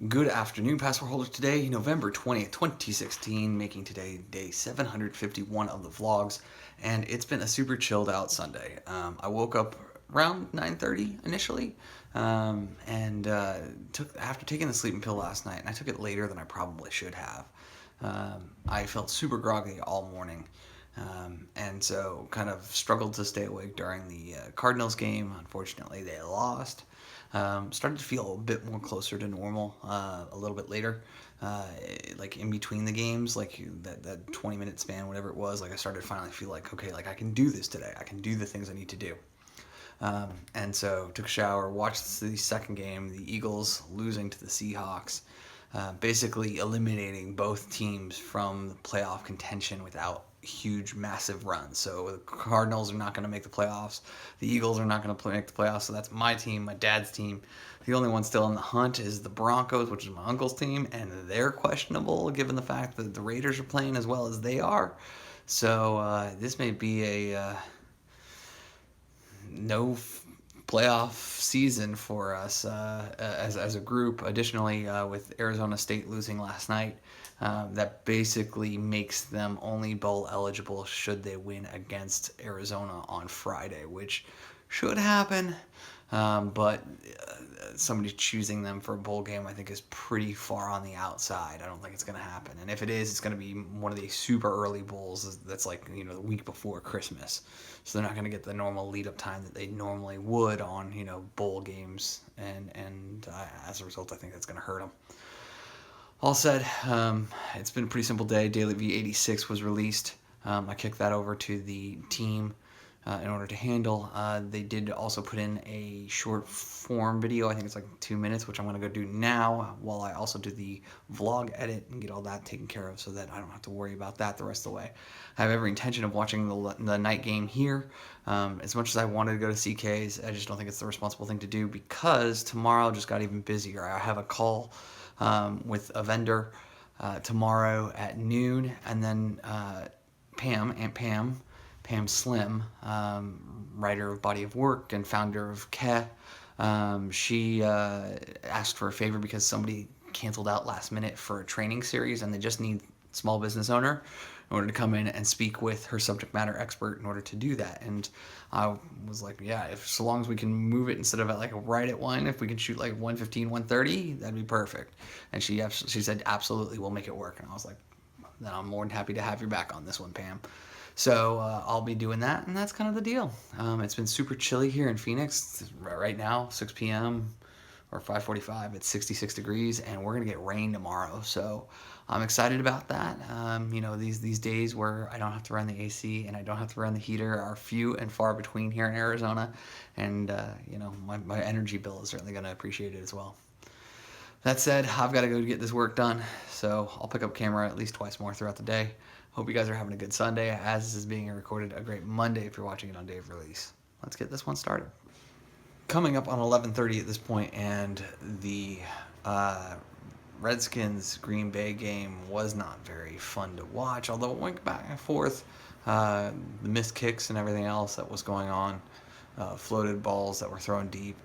Good afternoon, password holders. Today, November 20th, 2016, making today day 751 of the vlogs, and it's been a super chilled out Sunday. I woke up around 9:30 initially, and took after taking the sleeping pill last night, and I took it later than I probably should have. I felt super groggy all morning. And so kind of struggled to stay awake during the Cardinals game. Unfortunately, they lost. Started to feel a bit more closer to normal a little bit later, like in between the games, like that 20-minute span, whatever it was. Like I started to finally feel like, okay, like I can do this today. I can do the things I need to do. And so took a shower, watched the second game, the Eagles losing to the Seahawks, basically eliminating both teams from the playoff contention without huge, massive runs. So the Cardinals are not going to make the playoffs. The Eagles are not going to make the playoffs. So that's my team, my dad's team. The only one still in the hunt is the Broncos, which is my uncle's team, and they're questionable given the fact that the Raiders are playing as well as they are. So this may be a no playoff season for us as a group. Additionally, with Arizona State losing last night, that basically makes them only bowl eligible should they win against Arizona on Friday, which should happen. But somebody choosing them for a bowl game, I think, is pretty far on the outside. I don't think it's going to happen. And if it is, it's going to be one of these super early bowls that's like, the week before Christmas. So they're not going to get the normal lead up time that they normally would on, bowl games. And as a result, I think that's going to hurt them. All said, it's been a pretty simple day. Daily V86 was released. I kicked that over to the team in order to handle. They did also put in a short form video. I think it's like 2 minutes, which I'm going to go do now while I also do the vlog edit and get all that taken care of so that I don't have to worry about that the rest of the way. I have every intention of watching the night game here. As much as I wanted to go to CK's, I just don't think it's the responsible thing to do because tomorrow just got even busier. I have a call with a vendor tomorrow at noon, and then Aunt Pam Slim, writer of Body of Work and founder of KE, she asked for a favor because somebody canceled out last minute for a training series, and they just need small business owner in order to come in and speak with her subject matter expert in order to do that. And I was like, yeah, if so long as we can move it instead of at like right at one, if we can shoot like 1:15, 1:30, that'd be perfect. And she said absolutely, we'll make it work. And I was like, then I'm more than happy to have your back on this one, Pam. So I'll be doing that, and that's kind of the deal. It's been super chilly here in Phoenix right now, 6 p.m. or 5:45. It's 66 degrees, and we're gonna get rain tomorrow. So I'm excited about that. These days where I don't have to run the AC and I don't have to run the heater are few and far between here in Arizona, and my energy bill is certainly gonna appreciate it as well. That said, I've got to go get this work done, so I'll pick up camera at least twice more throughout the day. Hope you guys are having a good Sunday, as this is being recorded a great Monday if you're watching it on day of release. Let's get this one started. Coming up on 11:30 at this point, and the Redskins Green Bay game was not very fun to watch, although it went back and forth. The missed kicks and everything else that was going on, floated balls that were thrown deep,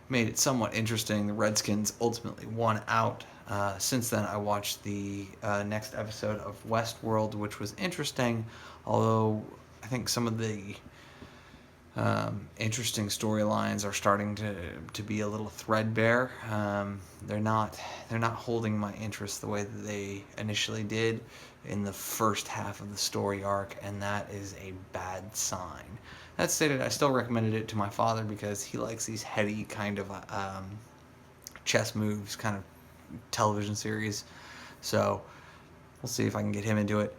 made it somewhat interesting. The Redskins ultimately won out. Since then, I watched the next episode of Westworld, which was interesting, although I think some of the interesting storylines are starting to be a little threadbare. They're not holding my interest the way that they initially did in the first half of the story arc, and that is a bad sign. That stated, I still recommended it to my father because he likes these heady kind of chess moves, kind of television series. So we'll see if I can get him into it.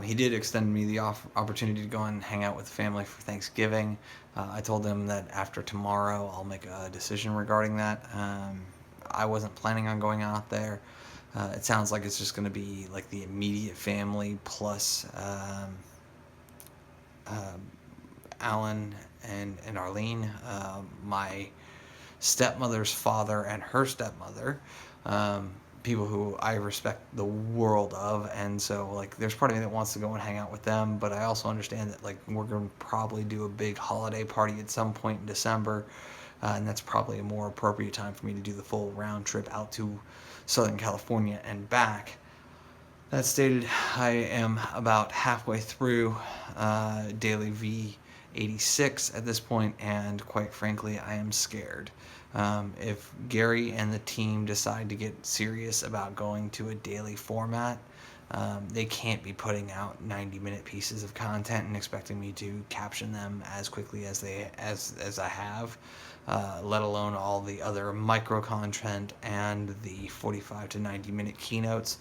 He did extend me the opportunity to go and hang out with the family for Thanksgiving. I told him that after tomorrow I'll make a decision regarding that. I wasn't planning on going out there. It sounds like it's just going to be like the immediate family plus Alan and Arlene, my stepmother's father and her stepmother, people who I respect the world of, and so like there's part of me that wants to go and hang out with them, but I also understand that like we're going to probably do a big holiday party at some point in December, and that's probably a more appropriate time for me to do the full round trip out to Southern California and back. That stated, I am about halfway through Daily V86 at this point, and quite frankly, I am scared. If Gary and the team decide to get serious about going to a daily format, they can't be putting out 90-minute pieces of content and expecting me to caption them as quickly as I have, let alone all the other micro content and the 45 to 90-minute keynotes.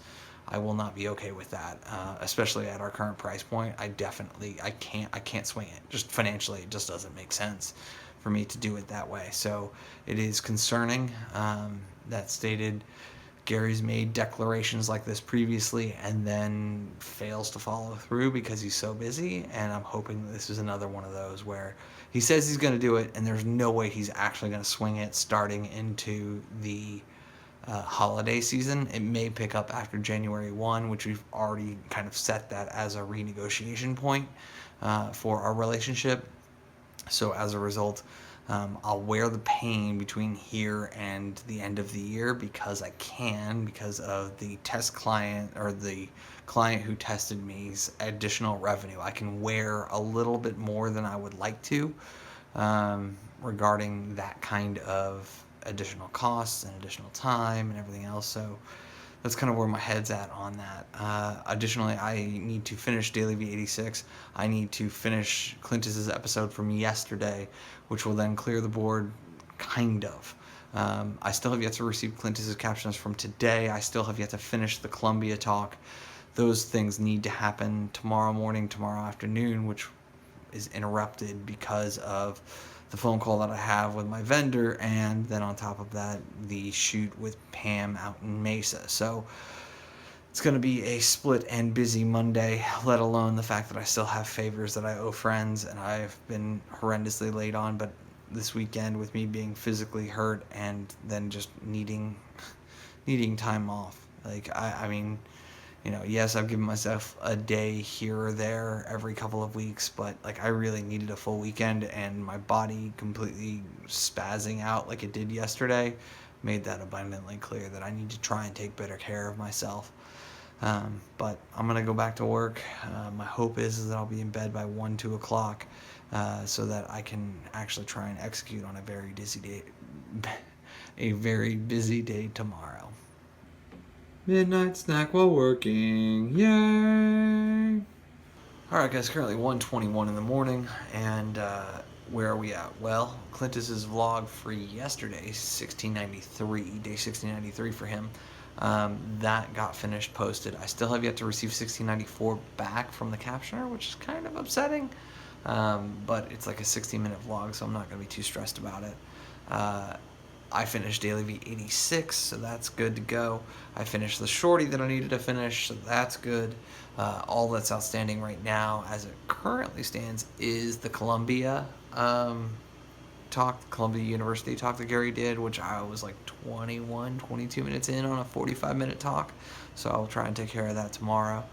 I will not be okay with that, especially at our current price point. I can't swing it. Just financially, it just doesn't make sense for me to do it that way. So it is concerning. That stated, Gary's made declarations like this previously and then fails to follow through because he's so busy. And I'm hoping that this is another one of those where he says he's going to do it, and there's no way he's actually going to swing it starting into the holiday season. It may pick up after January 1, which we've already kind of set that as a renegotiation point for our relationship. So as a result, I'll wear the pain between here and the end of the year because I can, because of the test client or the client who tested me's additional revenue. I can wear a little bit more than I would like to regarding that kind of additional costs and additional time and everything else. So that's kind of where my head's at on that. Additionally, I need to finish Daily V86. I need to finish Clintus's episode from yesterday, which will then clear the board, kind of. I still have yet to receive Clintus's captions from today. I still have yet to finish the Columbia talk. Those things need to happen tomorrow morning, tomorrow afternoon, which is interrupted because of the phone call that I have with my vendor, and then on top of that, the shoot with Pam out in Mesa. So it's going to be a split and busy Monday, let alone the fact that I still have favors that I owe friends, and I've been horrendously late on. But this weekend, with me being physically hurt and then just needing time off, like I mean, yes, I've given myself a day here or there every couple of weeks, but like I really needed a full weekend, and my body completely spazzing out like it did yesterday made that abundantly clear that I need to try and take better care of myself. But I'm going to go back to work. My hope is that I'll be in bed by 1, 2 o'clock so that I can actually try and execute on a very busy day tomorrow. Midnight snack while working. Yay! Alright guys, currently 1:21 in the morning, and where are we at? Well, Clintus's vlog for yesterday, 1693, day 1693 for him, that got finished, posted. I still have yet to receive 1694 back from the captioner, which is kind of upsetting, but it's like a 60-minute vlog, so I'm not going to be too stressed about it. I finished Daily V86, so that's good to go. I finished the shorty that I needed to finish, so that's good. All that's outstanding right now, as it currently stands, is the Columbia talk, Columbia University talk that Gary did, which I was like 22 minutes in on a 45-minute talk. So I'll try and take care of that tomorrow.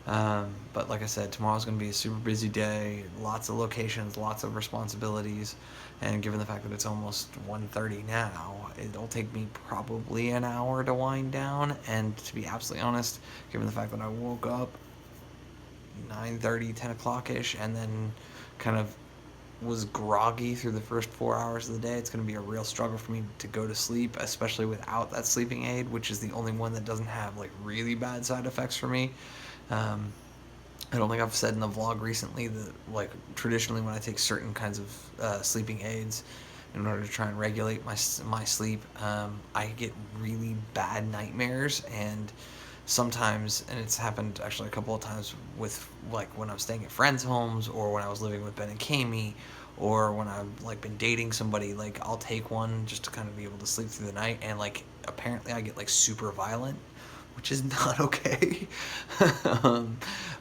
But like I said, tomorrow's going to be a super busy day, lots of locations, lots of responsibilities, and given the fact that it's almost 1:30 now, it'll take me probably an hour to wind down. And to be absolutely honest, given the fact that I woke up 9:30, 10 o'clock-ish, and then kind of was groggy through the first 4 hours of the day, it's going to be a real struggle for me to go to sleep, especially without that sleeping aid, which is the only one that doesn't have like really bad side effects for me. I don't think I've said in the vlog recently that, like, traditionally when I take certain kinds of sleeping aids in order to try and regulate my sleep, I get really bad nightmares, and sometimes, and it's happened actually a couple of times with, like, when I'm staying at friends' homes, or when I was living with Ben and Kami, or when I've, like, been dating somebody, like, I'll take one just to kind of be able to sleep through the night, and, like, apparently I get, like, super violent, which is not okay.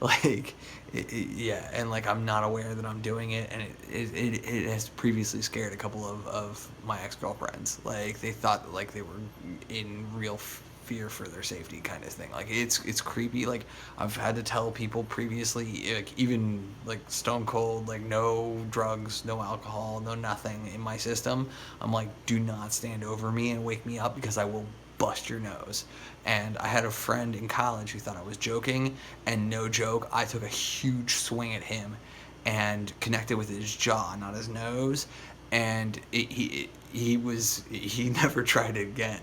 Like, yeah, and like I'm not aware that I'm doing it, and it has previously scared a couple of my ex-girlfriends. Like, they thought that, like, they were in real fear for their safety, kind of thing. Like, it's creepy. Like, I've had to tell people previously, like, even like stone cold, like, no drugs, no alcohol, no nothing in my system. I'm like, do not stand over me and wake me up, because I will bust your nose. And I had a friend in college who thought I was joking, and no joke, I took a huge swing at him and connected with his jaw, not his nose. And he never tried it again.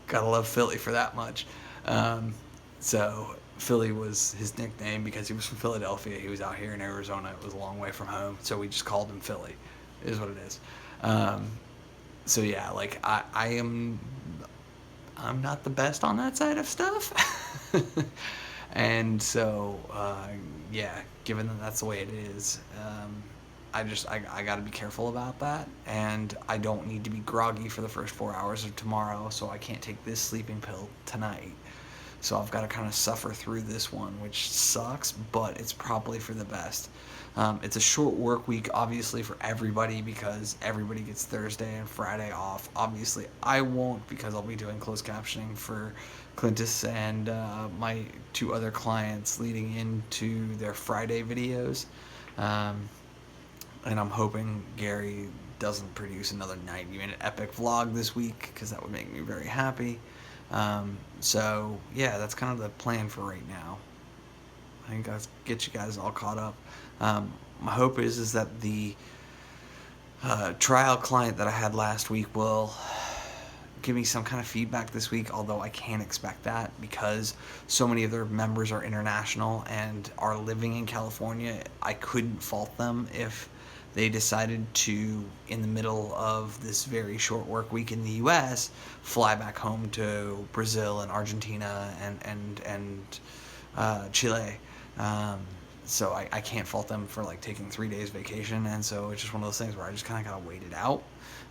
Gotta love Philly for that much. Um, so Philly was his nickname because he was from Philadelphia. He was out here in Arizona. It was a long way from home, so we just called him Philly. Is what it is. Um, so yeah, like I'm not the best on that side of stuff. And so yeah, given that that's the way it is, I got to be careful about that, and I don't need to be groggy for the first 4 hours of tomorrow, so I can't take this sleeping pill tonight. So I've got to kind of suffer through this one, which sucks, but it's probably for the best. It's a short work week, obviously, for everybody because everybody gets Thursday and Friday off. Obviously, I won't because I'll be doing closed captioning for Clintus and my two other clients leading into their Friday videos. Um, and I'm hoping Gary doesn't produce another 90-minute epic vlog this week because that would make me very happy. So yeah, that's kind of the plan for right now. I think I'll get you guys all caught up. My hope is that the trial client that I had last week will give me some kind of feedback this week, although I can't expect that because so many of their members are international and are living in California. I couldn't fault them if they decided to, in the middle of this very short work week in the U.S., fly back home to Brazil and Argentina and Chile. So I can't fault them for like taking 3 days vacation, and so it's just one of those things where I just kind of gotta wait it out.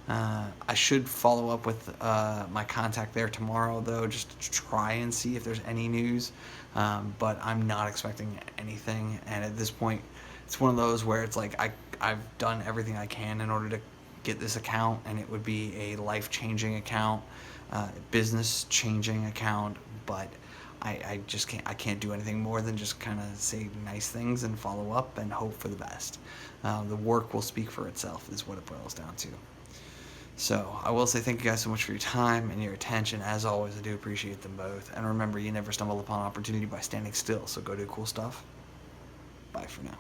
I should follow up with my contact there tomorrow, though, just to try and see if there's any news. But I'm not expecting anything, and at this point, it's one of those where it's like I've done everything I can in order to get this account, and it would be a life-changing account, business-changing account, but I just can't do anything more than just kind of say nice things and follow up and hope for the best. The work will speak for itself is what it boils down to. So I will say thank you guys so much for your time and your attention. As always, I do appreciate them both. And remember, you never stumble upon opportunity by standing still, so go do cool stuff. Bye for now.